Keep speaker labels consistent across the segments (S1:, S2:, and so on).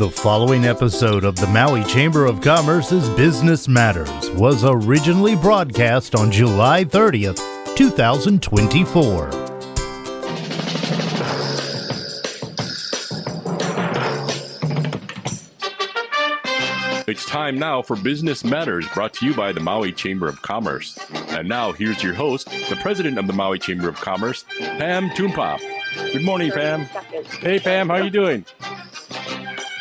S1: The following episode of the Maui Chamber of Commerce's Business Matters was originally broadcast on July 30th, 2024.
S2: It's time now for Business Matters, brought to you by the Maui Chamber of Commerce. And now, here's your host, the president of the Maui Chamber of Commerce, Pam Toonpop. Good morning, Pam. Hey, Pam, how are you doing?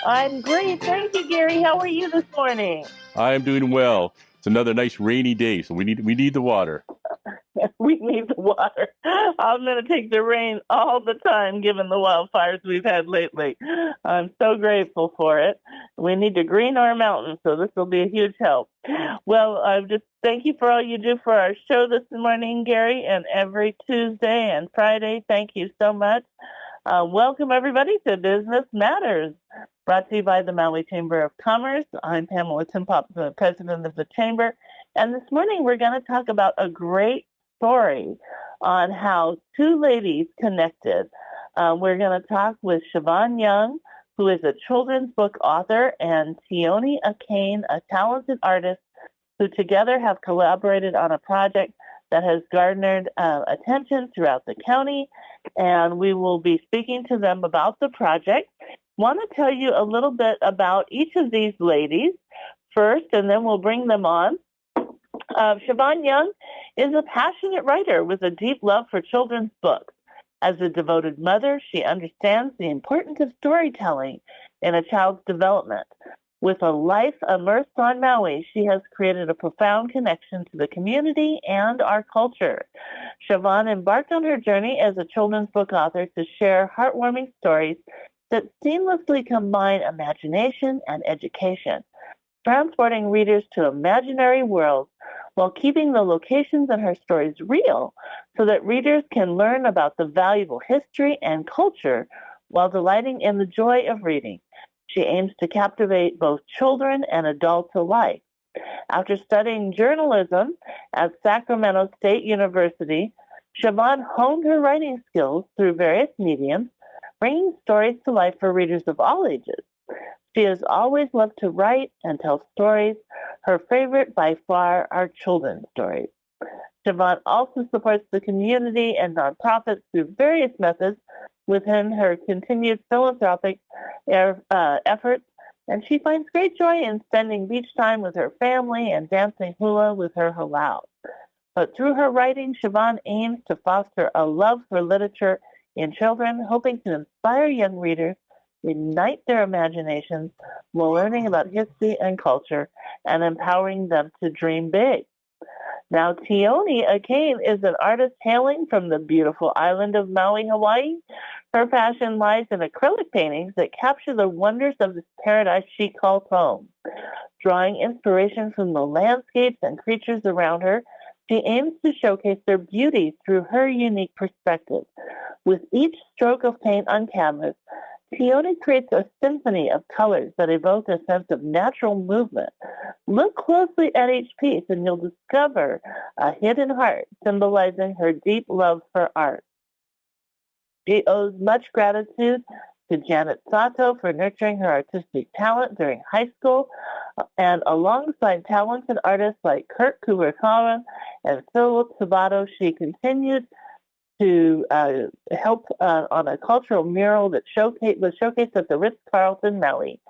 S3: I'm great. Thank you, Gary. How are you this morning?
S2: I am doing well. It's another nice rainy day, so we need the water.
S3: We need the water. I'm going to take the rain all the time, given the wildfires we've had lately. I'm so grateful for it. We need to green our mountains, so this will be a huge help. Well, I just thank you for all you do for our show this morning, Gary, and every Tuesday and Friday. Thank you so much. Welcome, everybody, to Business Matters, brought to you by the Maui Chamber of Commerce. I'm Pamela Toonpop, the president of the Chamber, and this morning we're going to talk about a great story on how two ladies connected. We're going to talk with Shauvon Young, who is a children's book author, and Tioni Acain, a talented artist, who together have collaborated on a project that has garnered attention throughout the county, and we will be speaking to them about the project. Want to tell you a little bit about each of these ladies first, and then we'll bring them on. Shauvon Young is a passionate writer with a deep love for children's books. As a devoted mother, she understands the importance of storytelling in a child's development. With a life immersed on Maui, she has created a profound connection to the community and our culture. Shauvon embarked on her journey as a children's book author to share heartwarming stories that seamlessly combine imagination and education, transporting readers to imaginary worlds while keeping the locations in her stories real so that readers can learn about the valuable history and culture while delighting in the joy of reading. She aims to captivate both children and adults alike. After studying journalism at Sacramento State University, Shauvon honed her writing skills through various mediums, bringing stories to life for readers of all ages. She has always loved to write and tell stories. Her favorite by far are children's stories. Shauvon also supports the community and nonprofits through various methods within her continued philanthropic efforts, and she finds great joy in spending beach time with her family and dancing hula with her halau. But through her writing, Shauvon aims to foster a love for literature in children, hoping to inspire young readers, ignite their imaginations while learning about history and culture, and empowering them to dream big. Now, Tioni Acain is an artist hailing from the beautiful island of Maui, Hawaii. Her passion lies in acrylic paintings that capture the wonders of this paradise she calls home. Drawing inspiration from the landscapes and creatures around her, she aims to showcase their beauty through her unique perspective. With each stroke of paint on canvas, Tioni creates a symphony of colors that evoke a sense of natural movement. Look closely at each piece and you'll discover a hidden heart symbolizing her deep love for art. She owes much gratitude to Janet Sato for nurturing her artistic talent during high school, and alongside talented artists like Kurt Kurokawa and Philip Sabato, she continued to help on a cultural mural that was showcased at the Ritz-Carlton, Maui.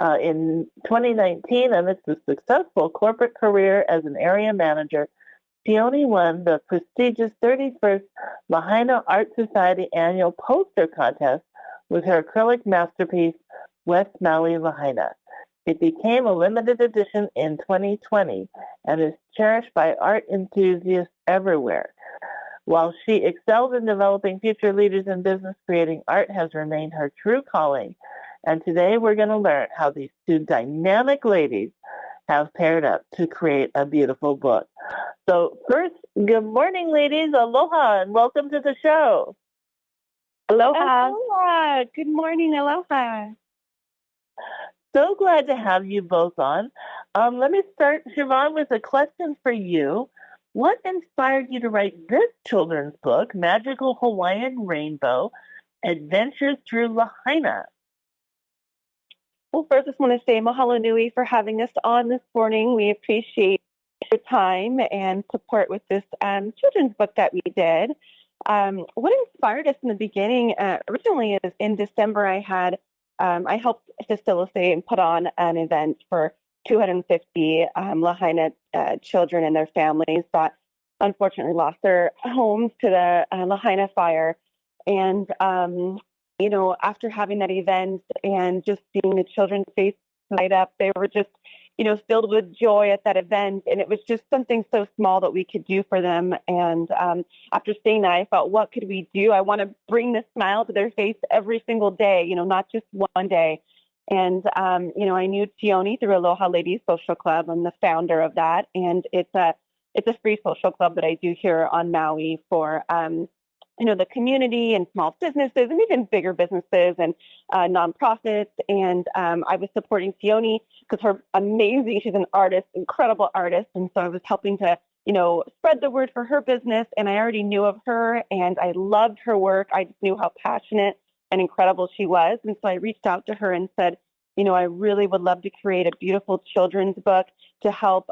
S3: In 2019, amidst a successful corporate career as an area manager, Tioni won the prestigious 31st Lahaina Art Society annual poster contest with her acrylic masterpiece, West Maui Lahaina. It became a limited edition in 2020 and is cherished by art enthusiasts everywhere. While she excelled in developing future leaders in business, creating art has remained her true calling. And today we're going to learn how these two dynamic ladies have paired up to create a beautiful book. So first, good morning, ladies. Aloha, and welcome to the show.
S4: Aloha. Aloha. Good morning. Aloha.
S3: So glad to have you both on. Let me start, Shauvon, with a question for you. What inspired you to write this children's book, Magical Hawaiian Rainbow, Adventures Through Lahaina?
S4: Well, first, I just want to say mahalo nui for having us on this morning. We appreciate your time and support with this children's book that we did. What inspired us in the beginning, originally, is in December, I helped facilitate and put on an event for 250 Lahaina children and their families that unfortunately lost their homes to the Lahaina fire. And after having that event and just seeing the children's faces light up, they were just, filled with joy at that event. And it was just something so small that we could do for them. And after seeing that, I felt, what could we do? I want to bring the smile to their face every single day, not just one day. And, I knew Tioni through Aloha Ladies Social Club. I'm the founder of that. And it's a free social club that I do here on Maui for the community and small businesses and even bigger businesses and nonprofits. And I was supporting Tioni because she's an artist, incredible artist. And so I was helping to, spread the word for her business. And I already knew of her and I loved her work. I just knew how passionate and incredible she was. And so I reached out to her and said, I really would love to create a beautiful children's book to help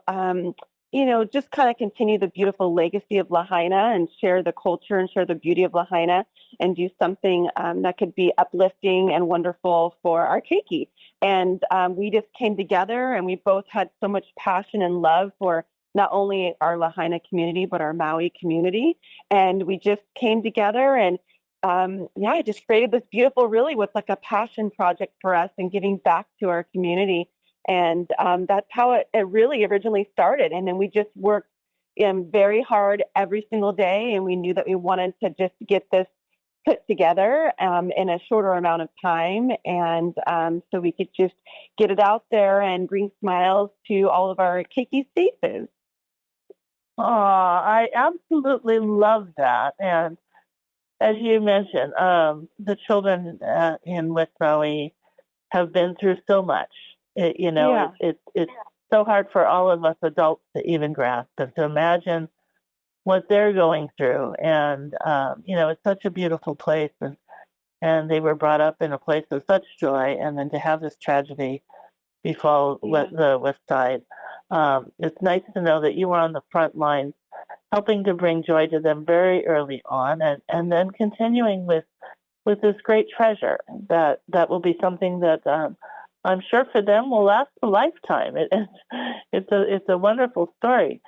S4: just kind of continue the beautiful legacy of Lahaina and share the culture and share the beauty of Lahaina and do something that could be uplifting and wonderful for our keiki. And we just came together and we both had so much passion and love for not only our Lahaina community, but our Maui community. And we just came together and I just created this beautiful, really was like a passion project for us and giving back to our community. And that's how it really originally started. And then we just worked very hard every single day. And we knew that we wanted to just get this put together in a shorter amount of time. And so we could just get it out there and bring smiles to all of our keiki faces.
S3: Oh, I absolutely love that. And as you mentioned, the children in West Maui have been through so much. It's so hard for all of us adults to even grasp and to imagine what they're going through. And, it's such a beautiful place. And they were brought up in a place of such joy. And then to have this tragedy befall the West Side, it's nice to know that you were on the front lines helping to bring joy to them very early on and then continuing with this great treasure that will be something that I'm sure for them will last a lifetime. It's a wonderful story.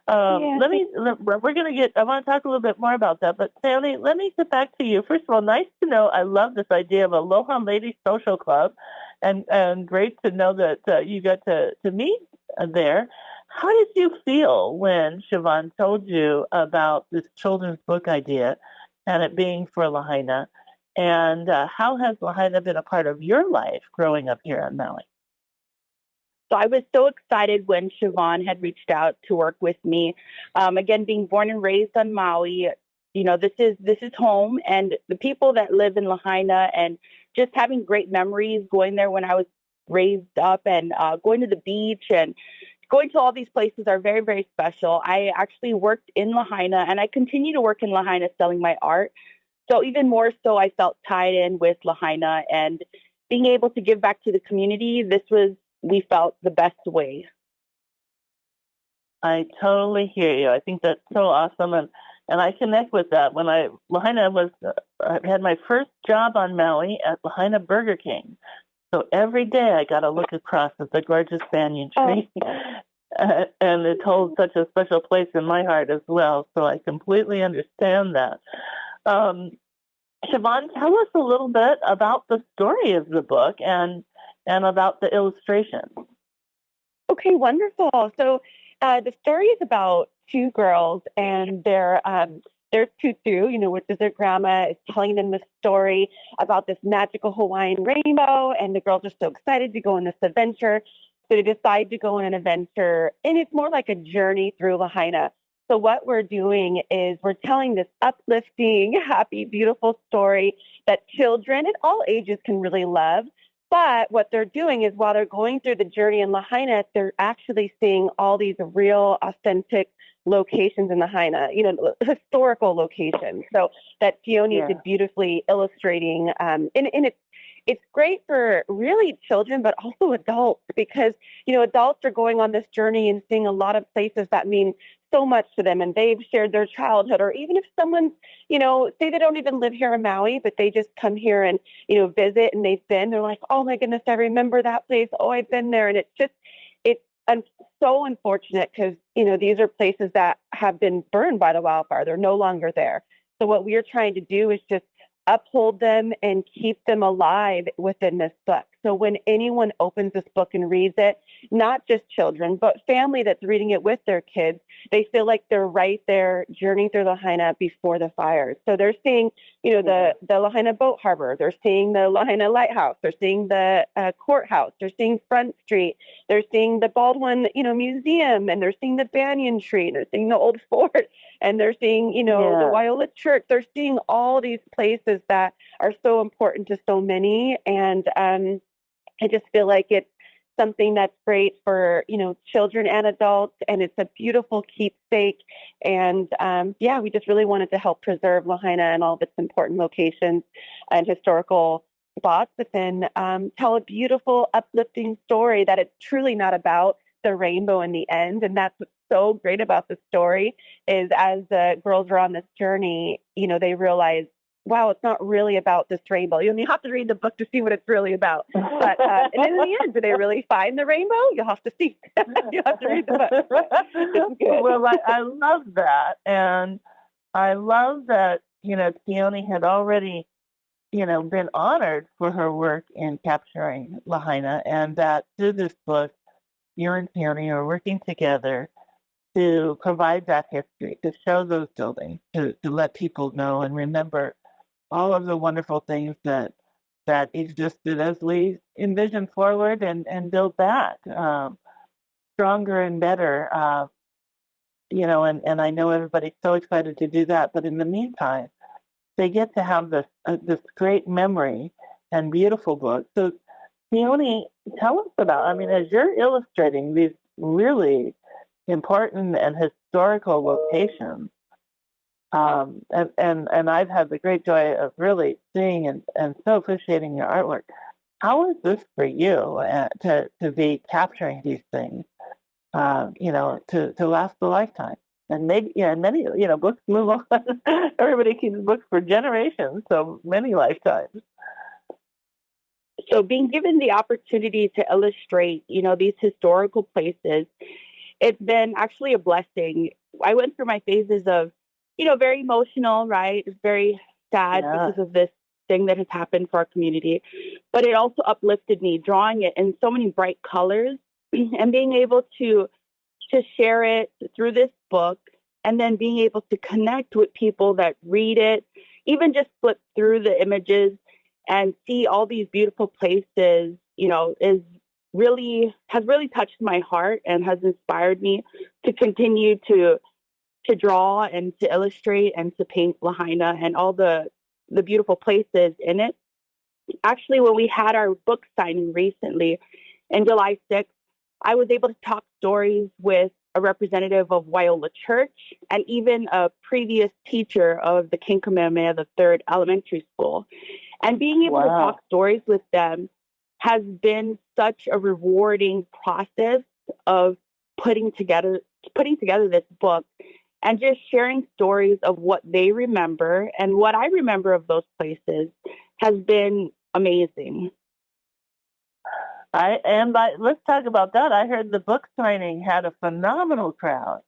S3: I want to talk a little bit more about that, but Sally, let me get back to you. First of all, nice to know, I love this idea of Aloha Ladies Social Club and great to know that you got to meet there. How did you feel when Shauvon told you about this children's book idea and it being for Lahaina? And how has Lahaina been a part of your life growing up here on Maui?
S4: So I was so excited when Shauvon had reached out to work with me. Again, being born and raised on Maui, this is home, and the people that live in Lahaina and just having great memories going there when I was raised up and going to the beach and going to all these places are very, very special. I actually worked in Lahaina and I continue to work in Lahaina selling my art. So even more so, I felt tied in with Lahaina and being able to give back to the community. We felt the best way.
S3: I totally hear you. I think that's so awesome. And I connect with that. When I had my first job on Maui at Lahaina Burger King. So every day I got to look across at the gorgeous banyan tree. And it holds such a special place in my heart as well. So I completely understand that. Shauvon, tell us a little bit about the story of the book and about the illustrations.
S4: Okay, wonderful. So the story is about two girls and their tutu, which is their grandma, is telling them the story about this magical Hawaiian rainbow, and the girls are so excited to go on this adventure. So they decide to go on an adventure, and it's more like a journey through Lahaina. So what we're doing is we're telling this uplifting, happy, beautiful story that children at all ages can really love. But what they're doing is while they're going through the journey in Lahaina, they're actually seeing all these real, authentic locations in Lahaina, historical locations. So that Tioni did beautifully illustrating, and it's great for really children, but also adults because, adults are going on this journey and seeing a lot of places that mean so much to them and they've shared their childhood, or even if someone, say they don't even live here in Maui, but they just come here and, visit and they're like, oh my goodness, I remember that place. Oh, I've been there. And it's so unfortunate because, these are places that have been burned by the wildfire. They're no longer there. So what we're trying to do is just uphold them and keep them alive within this book. So when anyone opens this book and reads it, not just children, but family that's reading it with their kids, they feel like they're right there journeying through Lahaina before the fires. So they're seeing, the Lahaina boat harbor, they're seeing the Lahaina lighthouse, they're seeing the courthouse, they're seeing Front Street, they're seeing the Baldwin, museum, and they're seeing the banyan tree, they're seeing the old fort, and they're seeing, the Waiola Church. They're seeing all these places that are so important to so many. And I just feel like it's something that's great for, children and adults. And it's a beautiful keepsake. And we just really wanted to help preserve Lahaina and all of its important locations and historical spots, but then tell a beautiful, uplifting story that it's truly not about the rainbow in the end. And that's what's so great about the story is as the girls are on this journey, they realize, wow, it's not really about this rainbow. You have to read the book to see what it's really about. But and then in the end, do they really find the rainbow? You'll have to see. You have to read the book. It's good.
S3: Well, I love that. And I love that, Tioni had already, been honored for her work in capturing Lahaina, and that through this book, you and Tioni are working together to provide that history, to show those buildings, to let people know and remember all of the wonderful things that existed as we envision forward and build back stronger and better. And I know everybody's so excited to do that, but in the meantime, they get to have this great memory and beautiful book. So, Tioni, tell us about, as you're illustrating these really important and historical locations, and I've had the great joy of really seeing and so appreciating your artwork. How is this for you to be capturing these things, to last a lifetime? And maybe, many, books move on. Everybody keeps books for generations, so many lifetimes.
S5: So being given the opportunity to illustrate, these historical places, it's been actually a blessing. I went through my phases of, very emotional, right? It's very sad because of this thing that has happened for our community. But it also uplifted me, drawing it in so many bright colors and being able to share it through this book, and then being able to connect with people that read it, even just flip through the images and see all these beautiful places, has really touched my heart and has inspired me to continue to draw and to illustrate and to paint Lahaina and all the beautiful places in it. Actually, when we had our book signing recently in July 6th, I was able to talk stories with a representative of Waiola Church and even a previous teacher of the King Kamehameha III Elementary School. And being able to talk stories with them has been such a rewarding process of putting together this book and just sharing stories of what they remember and what I remember of those places has been amazing.
S3: Let's talk about that. I heard the book signing had a phenomenal crowd.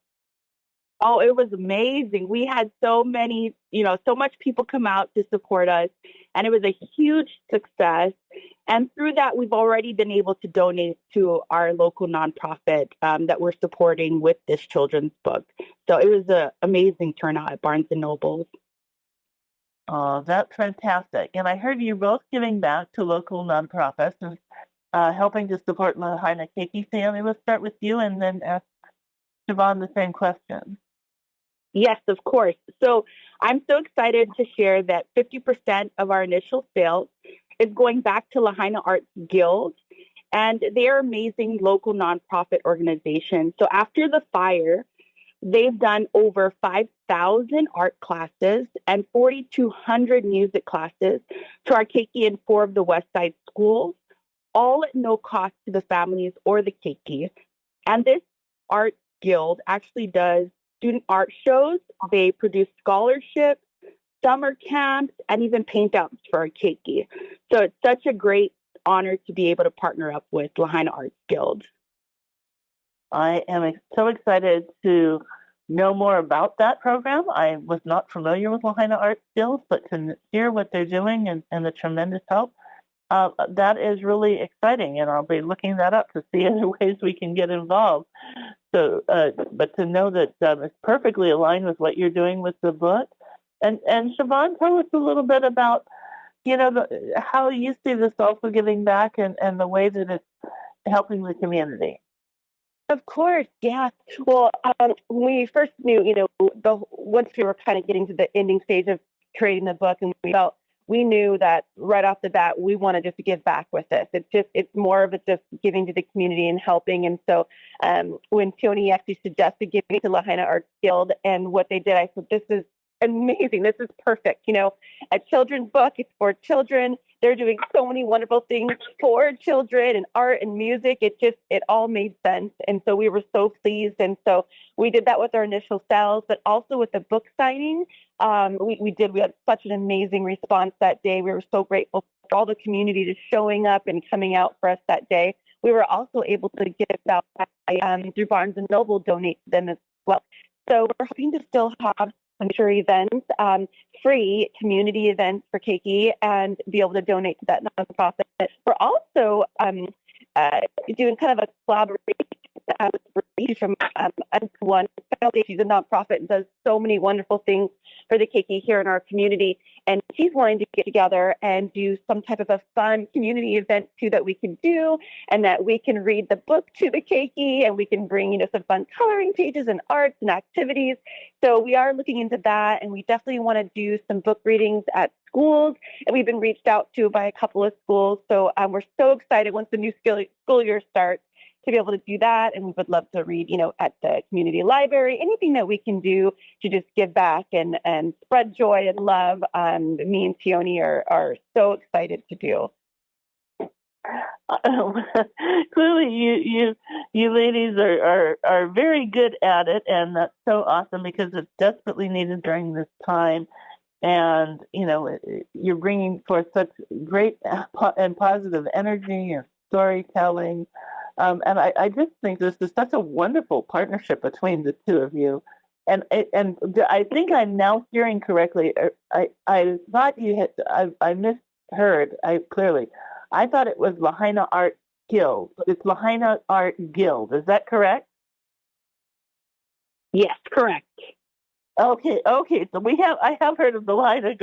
S5: Oh, it was amazing. We had so many, so much people come out to support us, and it was a huge success. And through that, we've already been able to donate to our local nonprofit that we're supporting with this children's book. So it was an amazing turnout at Barnes & Nobles.
S3: Oh, that's fantastic. And I heard you both giving back to local nonprofits and helping to support Lahaina Keiki family. Let's start with you and then ask Shauvon the same question.
S5: Yes, of course. So I'm so excited to share that 50% of our initial sales is going back to Lahaina Arts Guild, and they are amazing local nonprofit organizations. So after the fire, they've done over 5,000 art classes and 4,200 music classes to our Keiki and 4 of the West Side schools, all at no cost to the families or the Keiki. And this art guild actually does student art shows. They produce scholarships, summer camps, and even paint outs for our Keiki. So it's such a great honor to be able to partner up with Lahaina Arts Guild.
S3: I am so excited to know more about that program. I was not familiar with Lahaina Arts Guild, but to hear what they're doing and the tremendous help, that is really exciting, and I'll be looking that up to see other ways we can get involved. So, but to know that it's perfectly aligned with what you're doing with the book. And Shauvon, tell us a little bit about, how you see this also giving back and the way that it's helping the community.
S4: Of course, yeah. Well, when we first knew, once we were kind of getting to the ending stage of creating the book, and we knew that right off the bat we wanted just to give back with this. It's more of just giving to the community and helping. And so when Tioni actually suggested giving to Lahaina Arts Guild and what they did, I said, this is amazing. This is perfect. A children's book. It's for children. They're doing so many wonderful things for children and art and music. It all made sense. And so we were so pleased. And so we did that with our initial sales, but also with the book signing. We had such an amazing response that day. We were so grateful for all the community just showing up and coming out for us that day. We were also able to give out through Barnes & Noble, donate to them as well. So we're hoping to still have future events, free community events for Keiki, and be able to donate to that nonprofit. We're also doing kind of a collaboration from one. She's a nonprofit and does so many wonderful things for the Keiki here in our community. And she's wanting to get together and do some type of a fun community event too that we can do, and that we can read the book to the Keiki, and we can bring, some fun coloring pages and arts and activities. So we are looking into that, and we definitely want to do some book readings at schools, and we've been reached out to by a couple of schools. So we're so excited once the new school year starts to be able to do that. And we would love to read, at the community library, anything that we can do to just give back and spread joy and love. Me and Tioni are so excited to do.
S3: Clearly, you ladies are very good at it, and that's so awesome because it's desperately needed during this time. And you're bringing forth such great and positive energy and storytelling. And I just think this is such a wonderful partnership between the two of you. And I think I'm now hearing correctly. I thought you had, I misheard. Clearly, I thought it was Lahaina Art Guild. It's Lahaina Art Guild. Is that correct?
S5: Yes, correct.
S3: Okay. So I have heard of the Lahaina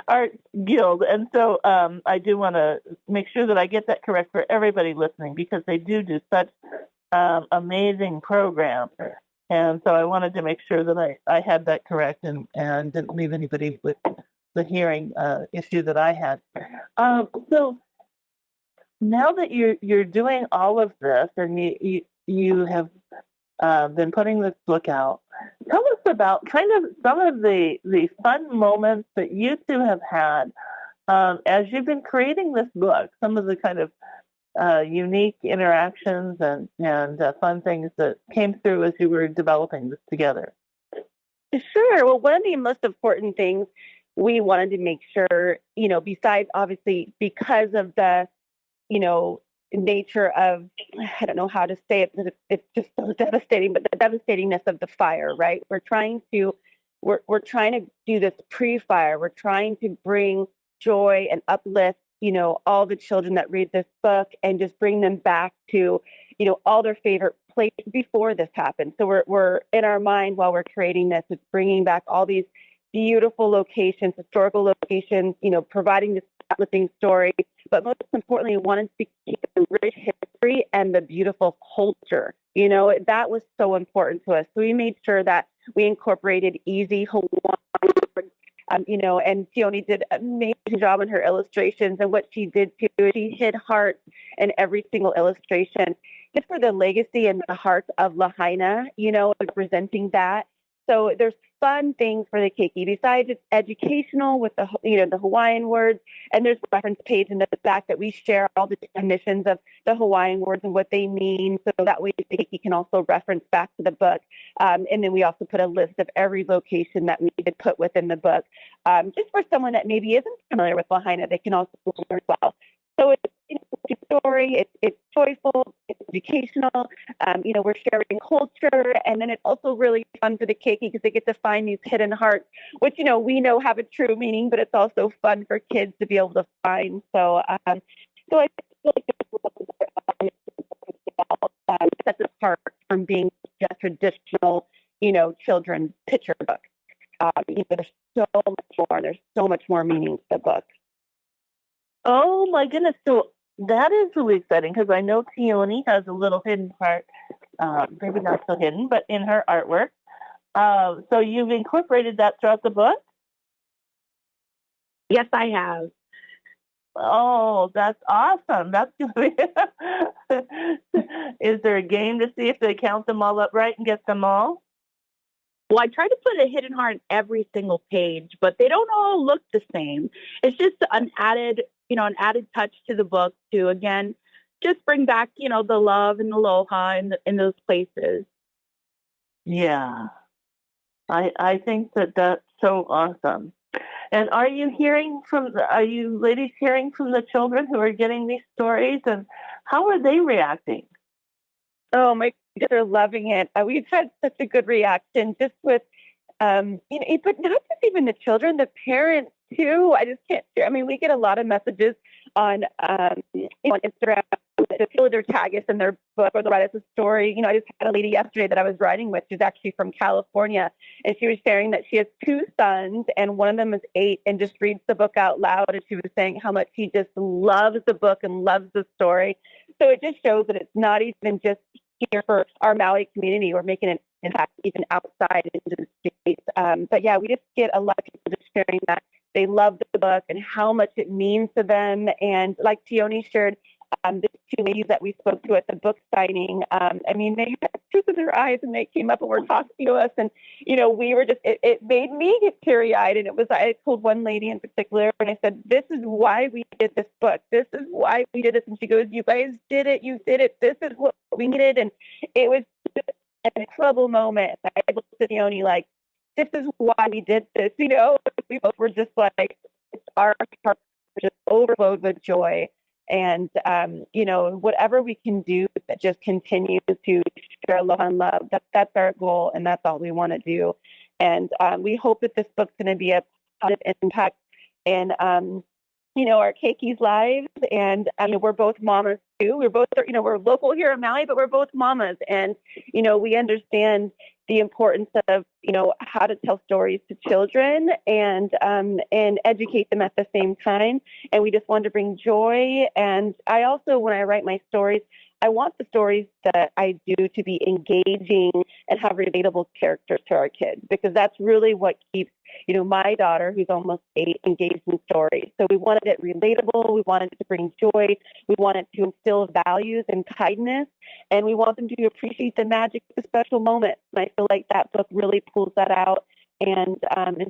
S3: Art Guild, and so I do want to make sure that I get that correct for everybody listening, because they do such amazing programs, and so I wanted to make sure that I had that correct and didn't leave anybody with the hearing issue that I had. So now that you're doing all of this, and you have been putting this book out, tell us about kind of some of the fun moments that you two have had as you've been creating this book, some of the kind of unique interactions and fun things that came through as you were developing this together.
S4: Sure. Well, one of the most important things we wanted to make sure, besides obviously because of the, nature of, I don't know how to say it, because it's just so devastating, but the devastatingness of the fire, right? We're trying to do this pre-fire. We're trying to bring joy and uplift, all the children that read this book, and just bring them back to, all their favorite places before this happened. So we're in our mind while we're creating this, it's bringing back all these beautiful locations, historical locations, providing this uplifting story, but most importantly, wanted to keep the rich history and the beautiful culture. That was so important to us. So we made sure that we incorporated easy Hawaiian, and Tioni did an amazing job in her illustrations. And what she did too, she hid hearts in every single illustration. just for the legacy and the heart of Lahaina, representing that. So there's fun things for the keiki. Besides it's educational with the Hawaiian words, and there's a reference page in the back that we share all the definitions of the Hawaiian words and what they mean. So that way the keiki can also reference back to the book. And then we also put a list of every location that we did put within the book, just for someone that maybe isn't familiar with Lahaina, they can also learn well. So it's a story, it's joyful, it's educational, we're sharing culture, and then it's also really fun for the keiki because they get to find these hidden hearts, which, we know have a true meaning, but it's also fun for kids to be able to find. So I feel like sets it apart from being just traditional, children's picture book. There's so much more, there's so much more meaning to the book.
S3: Oh my goodness! So that is really exciting because I know Tioni has a little hidden part, maybe not so hidden, but in her artwork. So you've incorporated that throughout the book?
S5: Yes, I have.
S3: Oh, that's awesome! That's good. Is there a game to see if they count them all up right and get them all?
S5: Well, I try to put a hidden heart in every single page, but they don't all look the same. It's just an added touch to the book to, again, just bring back, the love and aloha in those places.
S3: Yeah, I think that's so awesome. And are you ladies hearing from the children who are getting these stories, and how are they reacting?
S4: Oh, my kids are loving it. We've had such a good reaction just with, but not just even the children, the parents too. I just can't share. I mean, we get a lot of messages on Instagram. They feel their tag us in their book or they'll write us a story. I just had a lady yesterday that I was writing with. She's actually from California, and she was sharing that she has two sons, and one of them is 8, and just reads the book out loud. And she was saying how much he just loves the book and loves the story. So it just shows that it's not even just here for our Maui community. We're making an impact even outside into the States. But yeah, we just get a lot of people just sharing that they love the book and how much it means to them. And like Tioni shared, the 2 ladies that we spoke to at the book signing, they had tears in their eyes and they came up and were talking to us. And, we were just, it made me get teary-eyed. And I told one lady in particular, and I said, this is why we did this book. This is why we did this. And she goes, you guys did it. You did it. This is what we needed. And it was just an incredible moment. I looked at Tioni like, this is why we did this. We both were just like, our hearts just overflowed with joy. And, whatever we can do that just continues to share aloha and love, that's our goal, and that's all we want to do. And we hope that this book's going to be a positive impact in, our keiki's lives. And we're both mamas too. We're both, we're local here in Maui, but we're both mamas. And, we understand the importance of, how to tell stories to children and educate them at the same time. And we just want to bring joy. And I also, when I write my stories, I want the stories that I do to be engaging and have relatable characters to our kids, because that's really what keeps, my daughter, who's almost 8, engaged in stories. So we wanted it relatable. We wanted it to bring joy. We wanted to instill values and kindness. And we want them to appreciate the magic of the special moments. And I feel like that book really pulls that out. And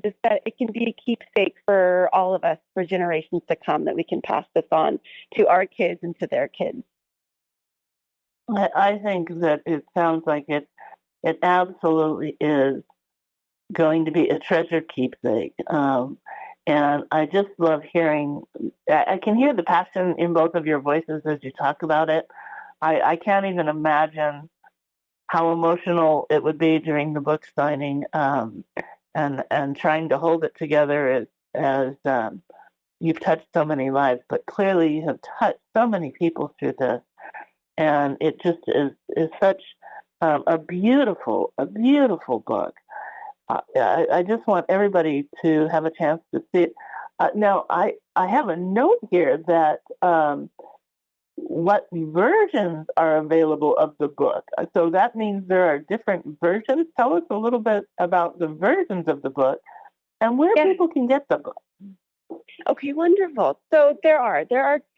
S4: just that it can be a keepsake for all of us for generations to come, that we can pass this on to our kids and to their kids.
S3: I think that it sounds like it absolutely is going to be a treasure keepsake. And I just love hearing, I can hear the passion in both of your voices as you talk about it. I can't even imagine how emotional it would be during the book signing, and trying to hold it together as you've touched so many lives, but clearly you have touched so many people through this. And it just is such a beautiful book. I just want everybody to have a chance to see it. Now, I have a note here that what versions are available of the book. So that means there are different versions. Tell us a little bit about the versions of the book and where people can get the book.
S4: Okay, wonderful. So there are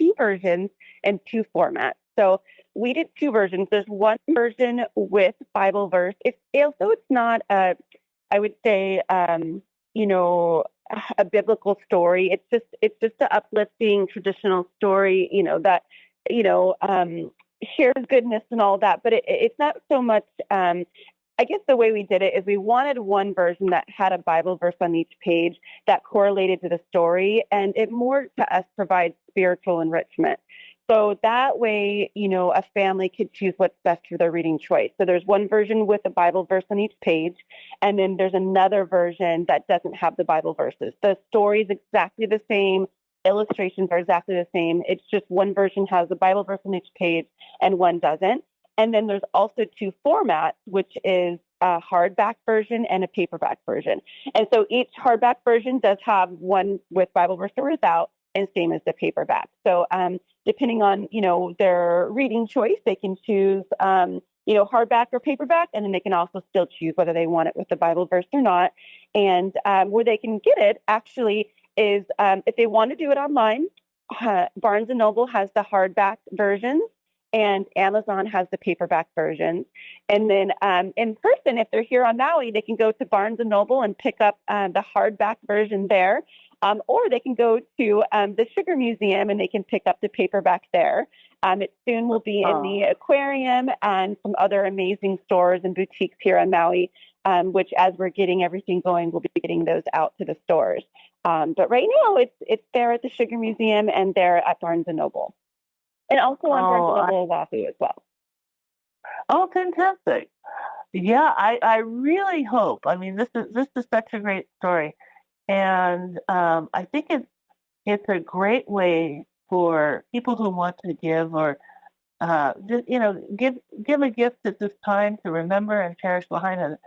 S4: 2 versions and 2 formats. So we did two versions. There's one version with Bible verse. Although it's not I would say, you know, a biblical story. It's just an uplifting traditional story, that, you know, shares goodness and all that. But it's not so much. I guess the way we did it is we wanted one version that had a Bible verse on each page that correlated to the story, and it more to us provides spiritual enrichment. So that way, a family could choose what's best for their reading choice. So there's one version with a Bible verse on each page, and then there's another version that doesn't have the Bible verses. The story is exactly the same. Illustrations are exactly the same. It's just one version has the Bible verse on each page and one doesn't. And then there's also two formats, which is a hardback version and a paperback version. And so each hardback version does have one with Bible verse or without, and same as the paperback. So depending on, their reading choice, they can choose, hardback or paperback, and then they can also still choose whether they want it with the Bible verse or not. And where they can get it actually is if they want to do it online, Barnes & Noble has the hardback versions, and Amazon has the paperback versions. And then in person, if they're here on Maui, they can go to Barnes & Noble and pick up the hardback version there. Or they can go to the Sugar Museum and they can pick up the paperback there. It soon will be in the aquarium and some other amazing stores and boutiques here on Maui, which as we're getting everything going, we'll be getting those out to the stores. But right now, it's there at the Sugar Museum and there at Barnes & Noble. And also on Barnes & Noble Oahu as well.
S3: Oh, fantastic. Yeah, I really hope. I mean, this is such a great story. And I think it's a great way for people who want to give or just give a gift at this time to remember and cherish Lahaina,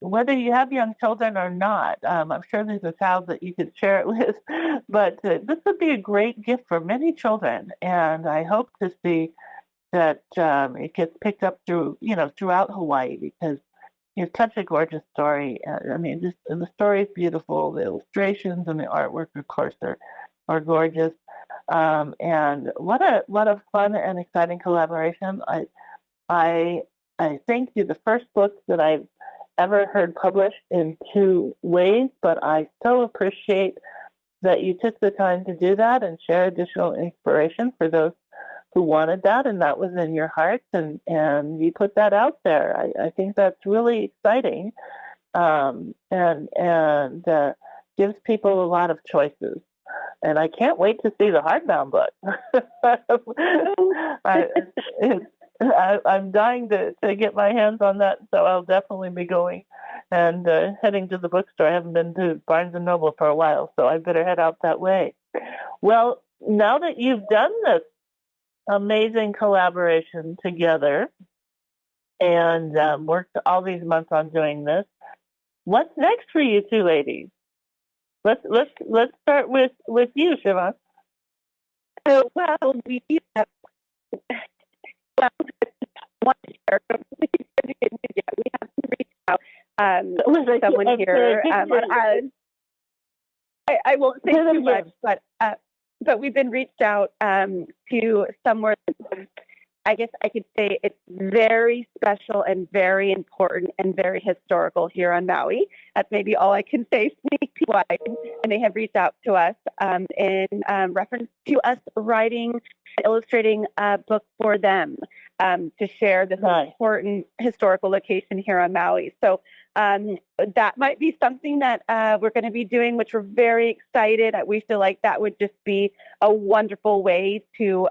S3: whether you have young children or not. I'm sure there's a child that you could share it with, but this would be a great gift for many children. And I hope to see that it gets picked up throughout Hawaii, because it's such a gorgeous story. The story is beautiful. The illustrations and the artwork, of course, are gorgeous. And what a fun and exciting collaboration. I think you're the first book that I've ever heard published in two ways, but I so appreciate that you took the time to do that and share additional inspiration for those who wanted that, and that was in your heart, and you put that out there. I think that's really exciting, and gives people a lot of choices. And I can't wait to see the hardbound book. I'm dying to get my hands on that, so I'll definitely be going and heading to the bookstore. I haven't been to Barnes & Noble for a while, so I better head out that way. Well, now that you've done this amazing collaboration together and worked all these months on doing this, what's next for you two ladies? Let's start with you, Shauvon.
S4: So, well, we have we have to reach out. Someone here on island. I won't say too much, but we've been reached out to somewhere. I guess I could say it's very special and very important and very historical here on Maui. That's maybe all I can say sneak-wise. And they have reached out to us in reference to us writing, illustrating a book for them to share this important historical location here on Maui. So that might be something that we're going to be doing, which we're very excited. We feel like that would just be a wonderful way to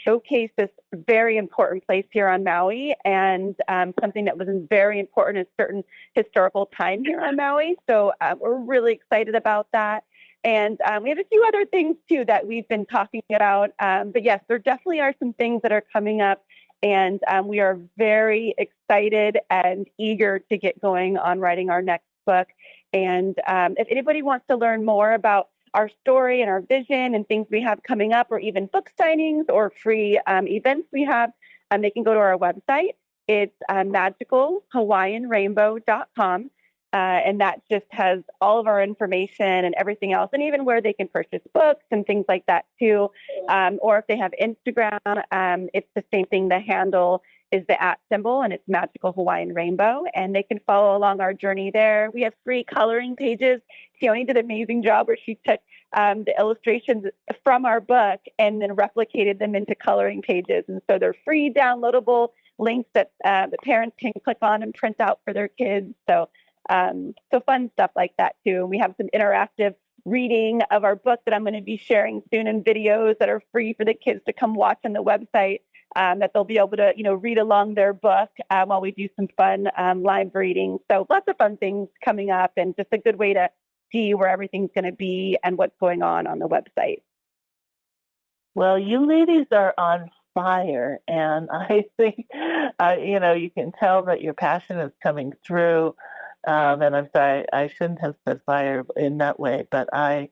S4: showcase this very important place here on Maui, and something that was very important in a certain historical time here on Maui. So we're really excited about that. And we have a few other things, too, that we've been talking about. But yes, there definitely are some things that are coming up. And we are very excited and eager to get going on writing our next book. And if anybody wants to learn more about our story and our vision and things we have coming up, or even book signings or free events we have, they can go to our website. It's magicalhawaiianrainbow.com. And that just has all of our information and everything else, and even where they can purchase books and things like that too. Or if they have Instagram, it's the same thing. The handle is the @ symbol, and it's Magical Hawaiian Rainbow, and they can follow along our journey there. We have free coloring pages. Tioni did an amazing job where she took the illustrations from our book and then replicated them into coloring pages. And so they're free downloadable links that the parents can click on and print out for their kids. So fun stuff like that too. And we have some interactive reading of our book that I'm going to be sharing soon, in videos that are free for the kids to come watch on the website, that they'll be able to, read along their book while we do some fun live reading. So lots of fun things coming up, and just a good way to see where everything's going to be and what's going on the website.
S3: Well, you ladies are on fire, and I think, you can tell that your passion is coming through. And I'm sorry, I shouldn't have said fire in that way, but I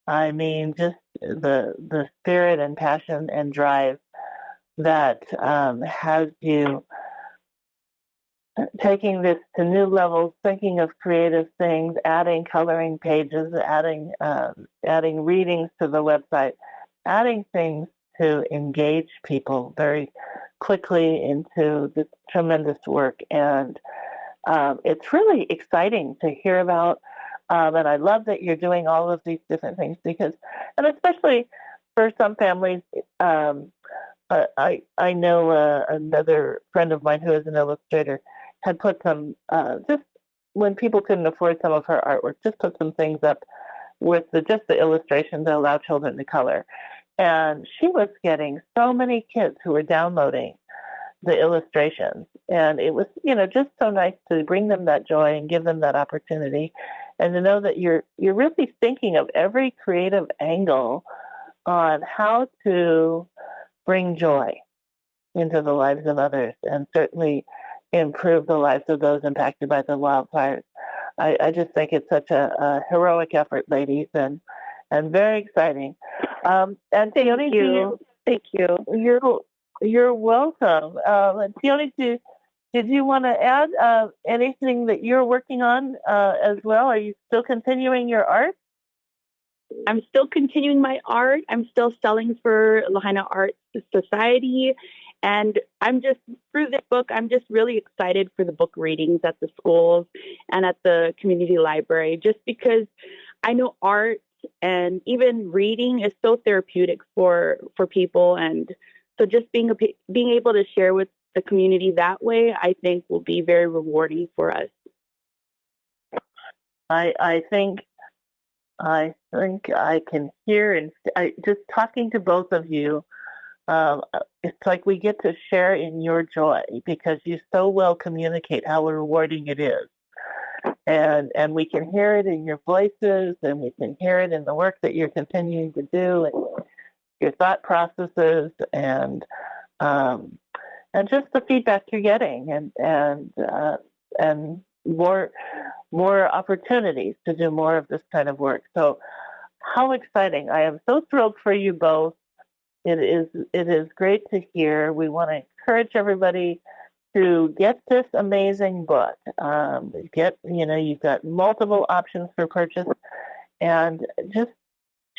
S3: mean just the spirit and passion and drive that has you taking this to new levels, thinking of creative things, adding coloring pages, adding readings to the website, adding things to engage people very quickly into this tremendous work. And it's really exciting to hear about, and I love that you're doing all of these different things, and especially for some families, I know another friend of mine who is an illustrator had put some, just when people couldn't afford some of her artwork, just put some things up with just the illustrations that allow children to color. And she was getting so many kids who were downloading the illustrations, and it was just so nice to bring them that joy and give them that opportunity, and to know that you're really thinking of every creative angle on how to bring joy into the lives of others, and certainly improve the lives of those impacted by the wildfires. I just think it's such a heroic effort, ladies, and very exciting. And Tioni,
S4: Thank you.
S3: You're welcome. And Tioni, did you want to add anything that you're working on as well? Are you still continuing your art?
S5: I'm still continuing my art. I'm still selling for Lahaina Art Society. And through this book, I'm just really excited for the book readings at the schools and at the community library, just because I know art and even reading is so therapeutic for people. And so just being able to share with the community that way, I think will be very rewarding for us.
S3: I think I can hear, and just talking to both of you, it's like we get to share in your joy, because you so well communicate how rewarding it is. And we can hear it in your voices, and we can hear it in the work that you're continuing to do, and your thought processes, and just the feedback you're getting, and more opportunities to do more of this kind of work. So how exciting. I am so thrilled for you both. It is great to hear. We want to encourage everybody to get this amazing book. You've got multiple options for purchase, and just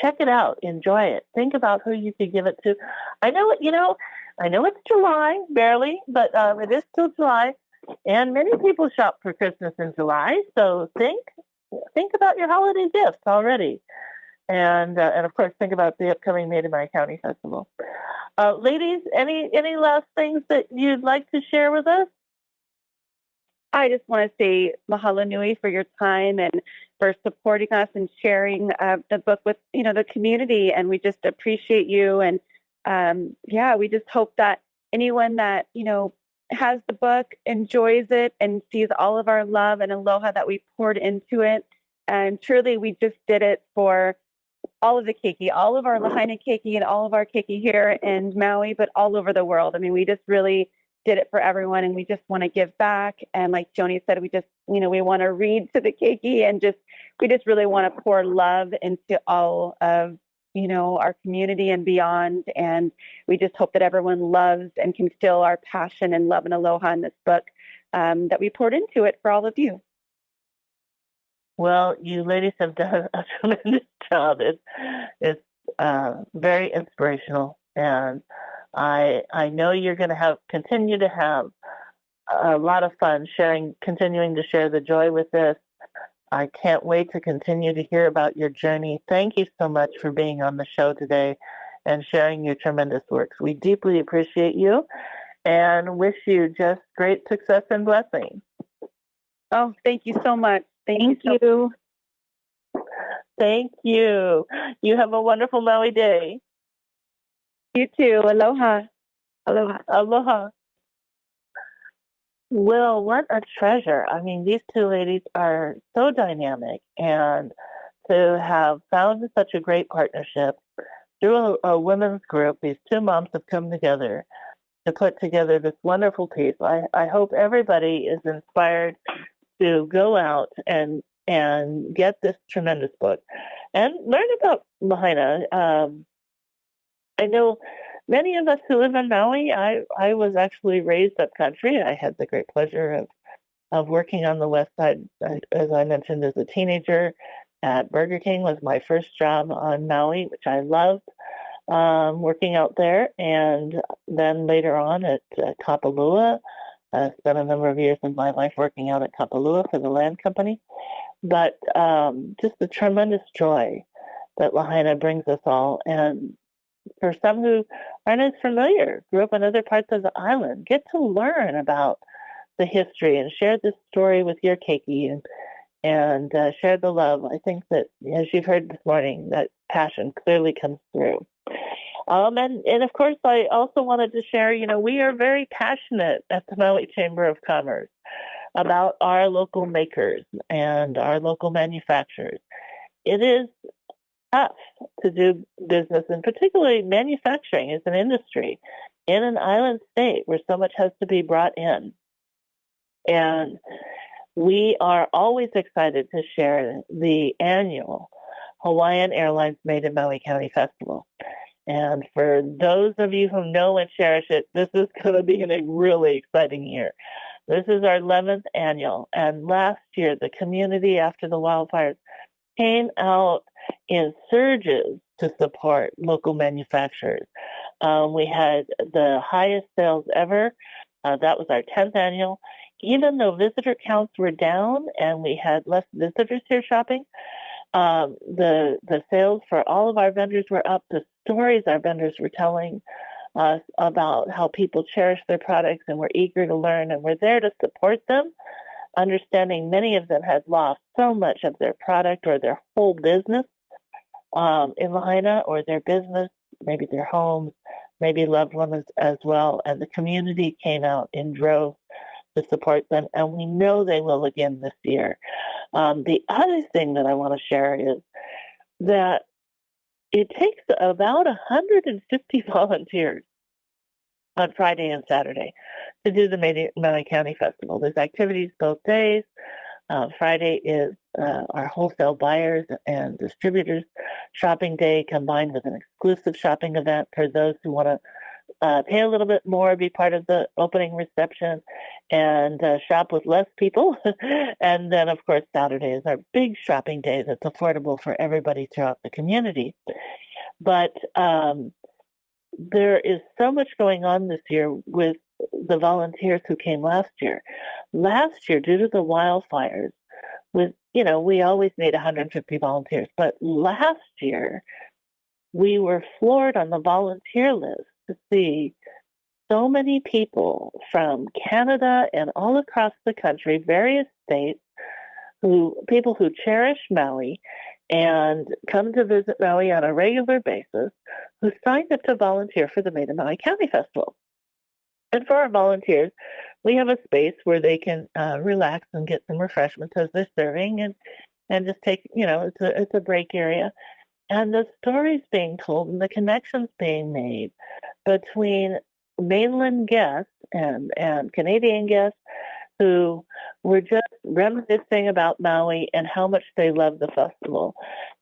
S3: check it out, enjoy it. Think about who you could give it to. I know it's July, barely, but it is still July, and many people shop for Christmas in July. So think about your holiday gifts already. And of course, think about the upcoming Native American County Festival. Ladies, any last things that you'd like to share with us?
S4: I just want to say mahalo nui for your time and for supporting us and sharing the book with the community. And we just appreciate you. And we just hope that anyone that has the book enjoys it and sees all of our love and aloha that we poured into it. And truly, we just did it for all of the keiki, all of our Lahaina keiki, and all of our keiki here in Maui, but all over the world. I mean, we just really did it for everyone, and we just want to give back. And like Joni said, we just, we want to read to the keiki, and we just really want to pour love into all of, our community and beyond. And we just hope that everyone loves and can feel our passion and love and aloha in this book that we poured into it for all of you.
S3: Well, you ladies have done a tremendous job. It's very inspirational, and I know you're going to continue to have a lot of fun continuing to share the joy with this. I can't wait to continue to hear about your journey. Thank you so much for being on the show today and sharing your tremendous works. We deeply appreciate you and wish you just great success and blessings.
S5: Oh, thank you so much.
S3: Thank you. Thank you. You have a wonderful Maui day.
S5: You too. Aloha. Aloha.
S3: Aloha. Well, what a treasure. I mean, these two ladies are so dynamic, and to have found such a great partnership through a women's group, these two moms have come together to put together this wonderful piece. I hope everybody is inspired to go out and get this tremendous book and learn about Lahaina. I know many of us who live in Maui, I was actually raised up country. I had the great pleasure of working on the west side, as I mentioned, as a teenager at Burger King was my first job on Maui, which I loved, working out there. And then later on at Kapalua, spent a number of years of my life working out at Kapalua for the land company. But just the tremendous joy that Lahaina brings us all. And for some who aren't as familiar, grew up in other parts of the island, get to learn about the history and share this story with your keiki and share the love. I think that, as you've heard this morning, that passion clearly comes through. And of course, I also wanted to share, we are very passionate at the Maui Chamber of Commerce about our local makers and our local manufacturers. It is tough to do business, and particularly manufacturing is an industry in an island state where so much has to be brought in. And we are always excited to share the annual Hawaiian Airlines Made in Maui County Festival. And for those of you who know and cherish it, this is going to be a really exciting year. This is our 11th annual. And last year, the community after the wildfires came out in surges to support local manufacturers. We had the highest sales ever. That was our 10th annual. Even though visitor counts were down and we had less visitors here shopping, the sales for all of our vendors were up. The stories our vendors were telling us about how people cherish their products and were eager to learn, and we're there to support them, understanding many of them had lost so much of their product or their whole business in Lahaina, or their business, maybe their homes, maybe loved ones as well. And the community came out in droves to support them, and we know they will again this year. The other thing that I want to share is that it takes about 150 volunteers on Friday and Saturday to do the Maui County Festival. There's activities both days. Friday is our wholesale buyers and distributors shopping day combined with an exclusive shopping event for those who want to pay a little bit more, be part of the opening reception, and shop with less people. And then, of course, Saturday is our big shopping day that's affordable for everybody throughout the community. But there is so much going on this year with the volunteers who came last year. Last year, due to the wildfires, we always need 150 volunteers. But last year, we were floored on the volunteer list to see so many people from Canada and all across the country, various states, people who cherish Maui and come to visit Maui on a regular basis, who signed up to volunteer for the Made in Maui County Festival. And for our volunteers, we have a space where they can relax and get some refreshments as they're serving, and just take, it's a break area. And the stories being told and the connections being made between mainland guests and Canadian guests who were just reminiscing about Maui and how much they loved the festival,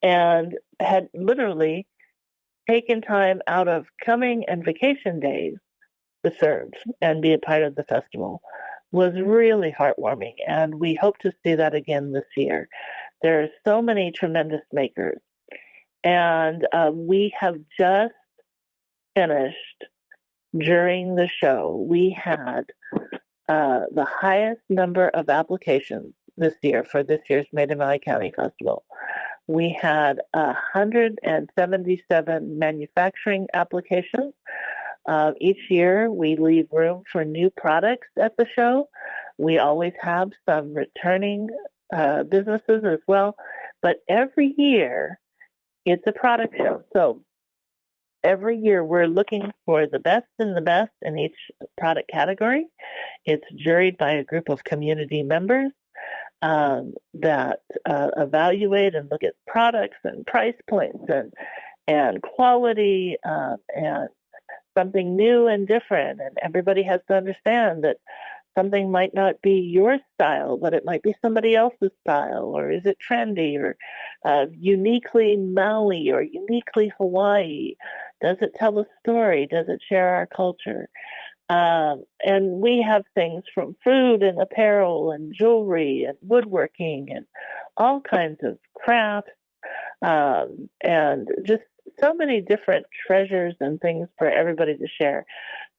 S3: and had literally taken time out of coming and vacation days to serve and be a part of the festival, was really heartwarming. And we hope to see that again this year. There are so many tremendous makers. And we have just finished during the show. We had the highest number of applications this year for this year's Made in Maui County Festival. We had 177 manufacturing applications. Each year, we leave room for new products at the show. We always have some returning businesses as well. But every year, it's a product show. So every year, we're looking for the best in each product category. It's juried by a group of community members that evaluate and look at products and price points and quality and something new and different. And everybody has to understand that something might not be your style, but it might be somebody else's style, or is it trendy, or uniquely Maui, or uniquely Hawaii? Does it tell a story? Does it share our culture? And we have things from food and apparel and jewelry and woodworking and all kinds of crafts and just so many different treasures and things for everybody to share.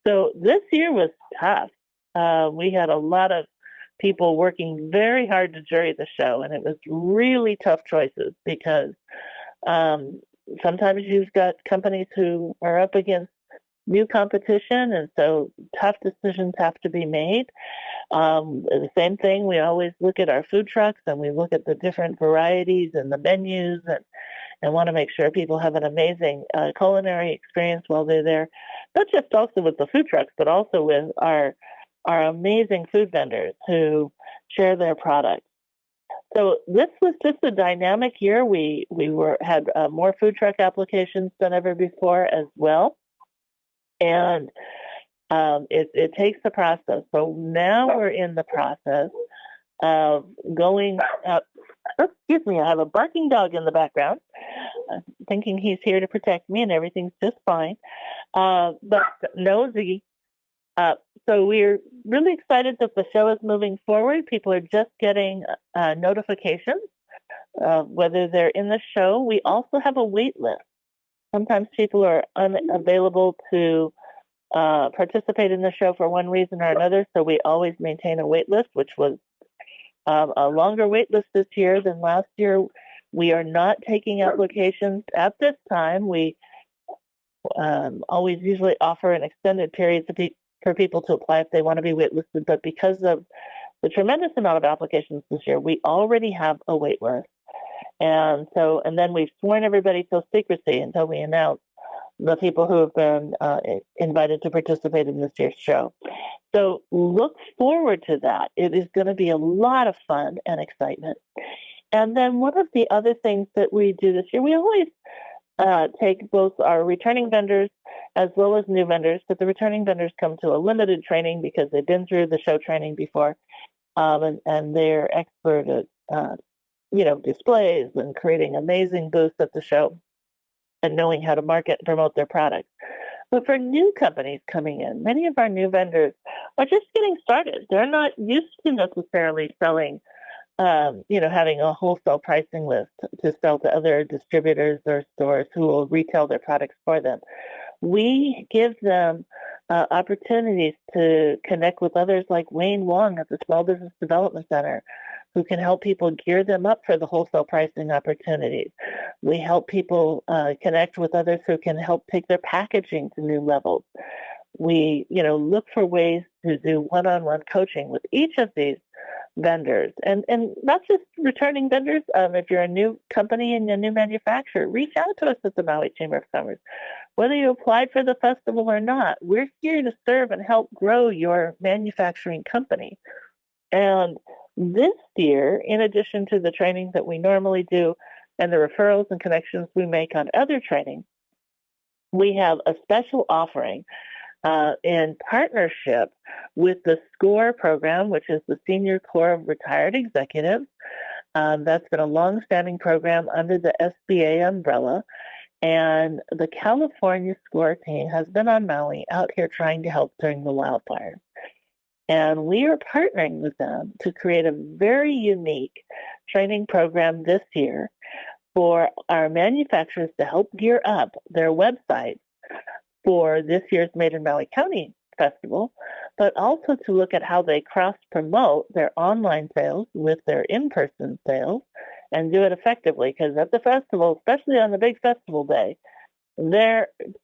S3: So this year was tough. We had a lot of people working very hard to jury the show, and it was really tough choices because sometimes you've got companies who are up against new competition, and so tough decisions have to be made. The same thing, we always look at our food trucks and we look at the different varieties and the menus and want to make sure people have an amazing culinary experience while they're there, not just also with the food trucks, but also with our amazing food vendors who share their products. So this was just a dynamic year. We had more food truck applications than ever before as well. And it takes the process. So now we're in the process of going up. Oh, excuse me, I have a barking dog in the background, thinking he's here to protect me, and everything's just fine. But nosy. So we're really excited that the show is moving forward. People are just getting notifications whether they're in the show. We also have a wait list. Sometimes people are unavailable to participate in the show for one reason or another, so we always maintain a wait list, which was a longer wait list this year than last year. We are not taking applications at this time. We always usually offer an extended period for people to apply if they want to be waitlisted, but because of the tremendous amount of applications this year, we already have a wait list. And then we've sworn everybody to secrecy until we announce the people who have been invited to participate in this year's show. So look forward to that. It is going to be a lot of fun and excitement. And then one of the other things that we do this year, we always take both our returning vendors as well as new vendors, but the returning vendors come to a limited training because they've been through the show training before, and they're expert at displays and creating amazing booths at the show and knowing how to market and promote their products. But for new companies coming in, many of our new vendors are just getting started. They're not used to necessarily selling, having a wholesale pricing list to sell to other distributors or stores who will retail their products for them. We give them opportunities to connect with others like Wayne Wong at the Small Business Development Center, who can help people gear them up for the wholesale pricing opportunities. We help people connect with others who can help take their packaging to new levels. We, look for ways to do one-on-one coaching with each of these vendors, and not just returning vendors. If you're a new company and a new manufacturer, reach out to us at the Maui Chamber of Commerce. Whether you applied for the festival or not, we're here to serve and help grow your manufacturing company. And this year, in addition to the training that we normally do and the referrals and connections we make on other training, we have a special offering in partnership with the SCORE program, which is the Senior Corps of Retired Executives. That's been a long-standing program under the SBA umbrella. And the California SCORE team has been on Maui out here trying to help during the wildfires. And we are partnering with them to create a very unique training program this year for our manufacturers to help gear up their websites for this year's Made in Maui County Festival, but also to look at how they cross-promote their online sales with their in-person sales and do it effectively. Because at the festival, especially on the big festival day,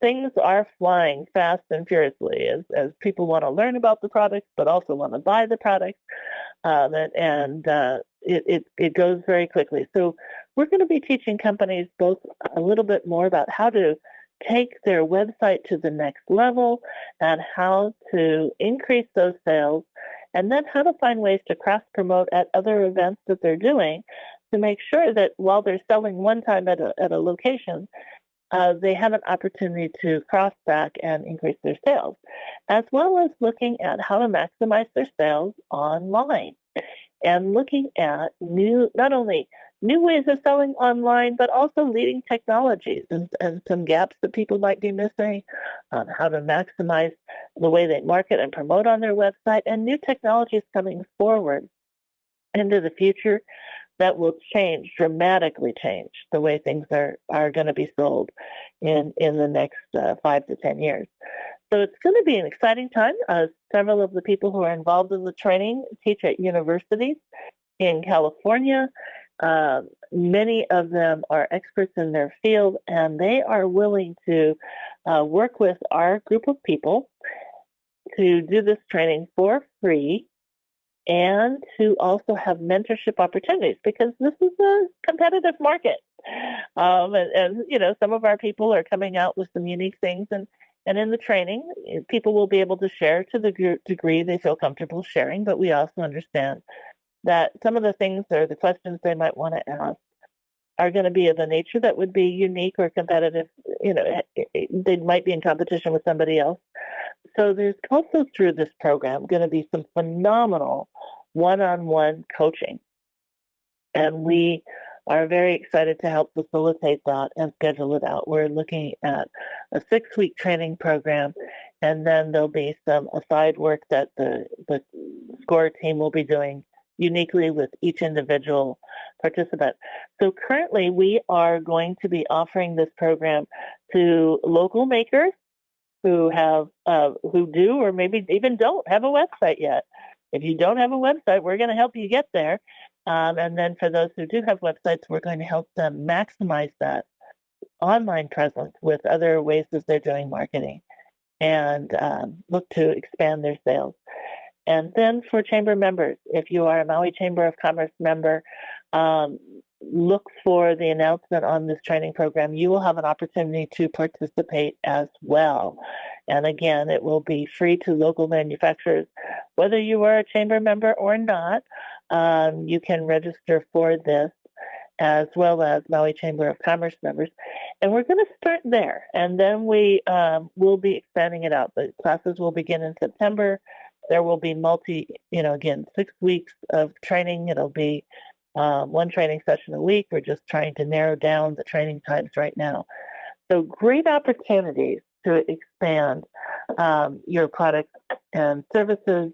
S3: things are flying fast and furiously as people want to learn about the products, but also want to buy the products. It goes very quickly. So we're going to be teaching companies both a little bit more about how to take their website to the next level and how to increase those sales, and then how to find ways to cross-promote at other events that they're doing to make sure that while they're selling one time at a location, they have an opportunity to cross back and increase their sales, as well as looking at how to maximize their sales online and looking at not only new ways of selling online, but also leading technologies and some gaps that people might be missing on how to maximize the way they market and promote on their website, and new technologies coming forward into the future that will dramatically change the way things are going to be sold in the next 5 to 10 years. So it's going to be an exciting time. Several of the people who are involved in the training teach at universities in California. Many of them are experts in their field, and they are willing to work with our group of people to do this training for free and to also have mentorship opportunities, because this is a competitive market. And some of our people are coming out with some unique things, and in the training, people will be able to share to the degree they feel comfortable sharing, but we also understand that some of the things or the questions they might want to ask are going to be of a nature that would be unique or competitive. They might be in competition with somebody else. So there's also through this program going to be some phenomenal one-on-one coaching. And we are very excited to help facilitate that and schedule it out. We're looking at a 6-week training program, and then there'll be some aside work that the SCORE team will be doing uniquely with each individual participant. So currently we are going to be offering this program to local makers who do or maybe even don't have a website yet. If you don't have a website, we're going to help you get there. And then for those who do have websites, we're going to help them maximize that online presence with other ways that they're doing marketing and look to expand their sales. And then for Chamber members, if you are a Maui Chamber of Commerce member, look for the announcement on this training program. You will have an opportunity to participate as well. And again, it will be free to local manufacturers. Whether you are a Chamber member or not, you can register for this, as well as Maui Chamber of Commerce members. And we're going to start there, and then we will be expanding it out. The classes will begin in September. There will be 6 weeks of training. It'll be one training session a week. We're just trying to narrow down the training times right now. So great opportunities to expand your products and services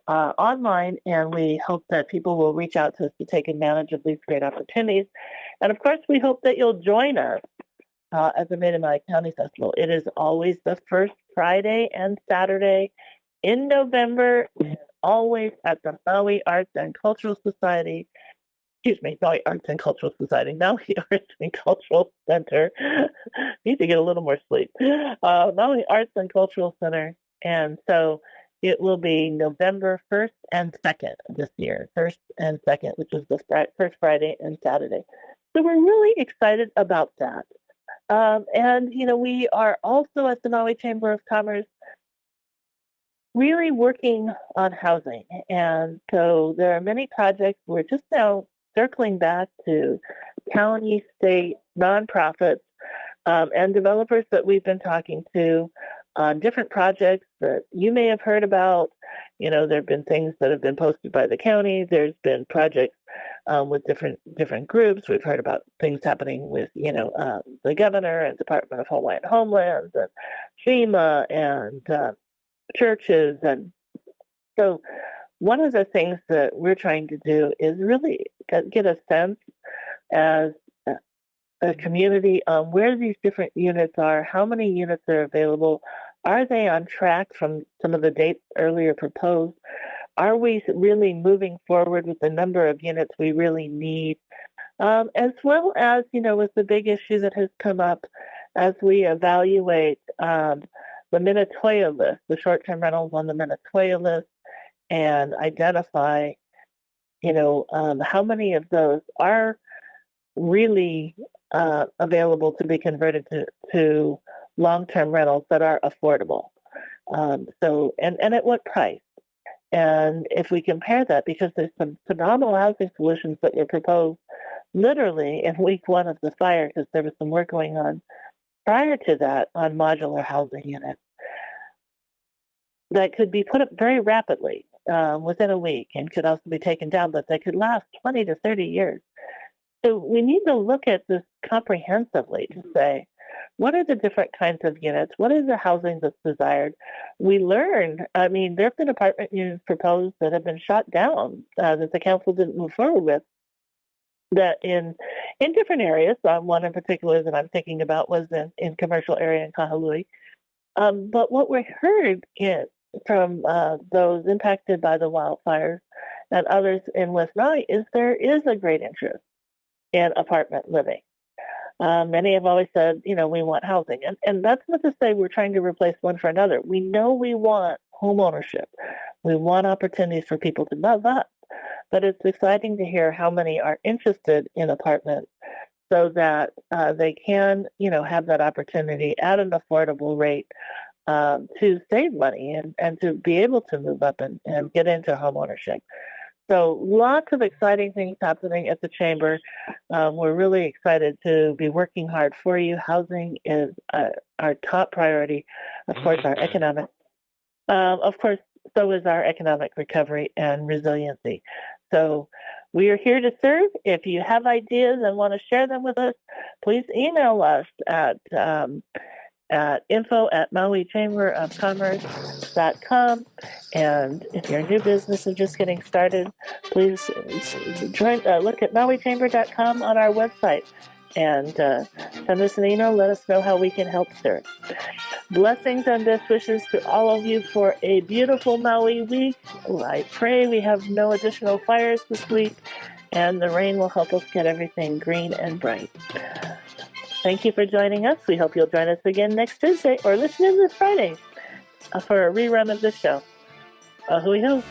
S3: online, and we hope that people will reach out to us to take advantage of these great opportunities. And of course, we hope that you'll join us at the Made in Maui County Festival. It is always the first Friday and Saturday in November, and always at the Maui Arts and Cultural Society. Maui Arts and Cultural Society, Maui Arts and Cultural Center. Need to get a little more sleep. Maui Arts and Cultural Center. And so it will be November 1st and 2nd this year, 1st and 2nd, which is the first Friday and Saturday. So we're really excited about that. And we are also at the Maui Chamber of Commerce really working on housing. And so there are many projects. We're just now circling back to county, state, nonprofits, and developers that we've been talking to on different projects that you may have heard about. There have been things that have been posted by the county. There's been projects with different groups. We've heard about things happening with, the governor and Department of Hawaiian Homelands and FEMA and churches. And so one of the things that we're trying to do is really get a sense as a community on where these different units are, how many units are available, are they on track from some of the dates earlier proposed, are we really moving forward with the number of units we really need, as well as, with the big issue that has come up as we evaluate the Minatoya list, the short-term rentals on the Minatoya list, and identify, how many of those are really available to be converted to long-term rentals that are affordable. And at what price? And if we compare that, because there's some phenomenal housing solutions that were proposed literally in week one of the fire, because there was some work going on prior to that on modular housing units that could be put up very rapidly within a week and could also be taken down, but they could last 20 to 30 years. So we need to look at this comprehensively to say, what are the different kinds of units? What is the housing that's desired? We learned, there have been apartment units proposed that have been shot down, that the council didn't move forward with, that in different areas. One in particular that I'm thinking about was in commercial area in Kahului. But what we heard from those impacted by the wildfires and others in West Maui is there is a great interest in apartment living. Many have always said, we want housing. And that's not to say we're trying to replace one for another. We know we want home ownership. We want opportunities for people to move up. But it's exciting to hear how many are interested in apartments so that they can, have that opportunity at an affordable rate to save money and to be able to move up and get into home ownership. So lots of exciting things happening at the Chamber. We're really excited to be working hard for you. Housing is our top priority. Of course, our economic. Of course, so is our economic recovery and resiliency. So we are here to serve. If you have ideas and want to share them with us, please email us at info@mauichamberofcommerce.com. And if you're a new business and just getting started, please look at mauichamber.com on our website and send us an email. Let us know how we can help serve. Blessings and best wishes to all of you for a beautiful Maui week. I pray we have no additional fires this week, and the rain will help us get everything green and bright. Thank you for joining us. We hope you'll join us again next Tuesday or listen in this Friday for a rerun of this show. Ahui ho.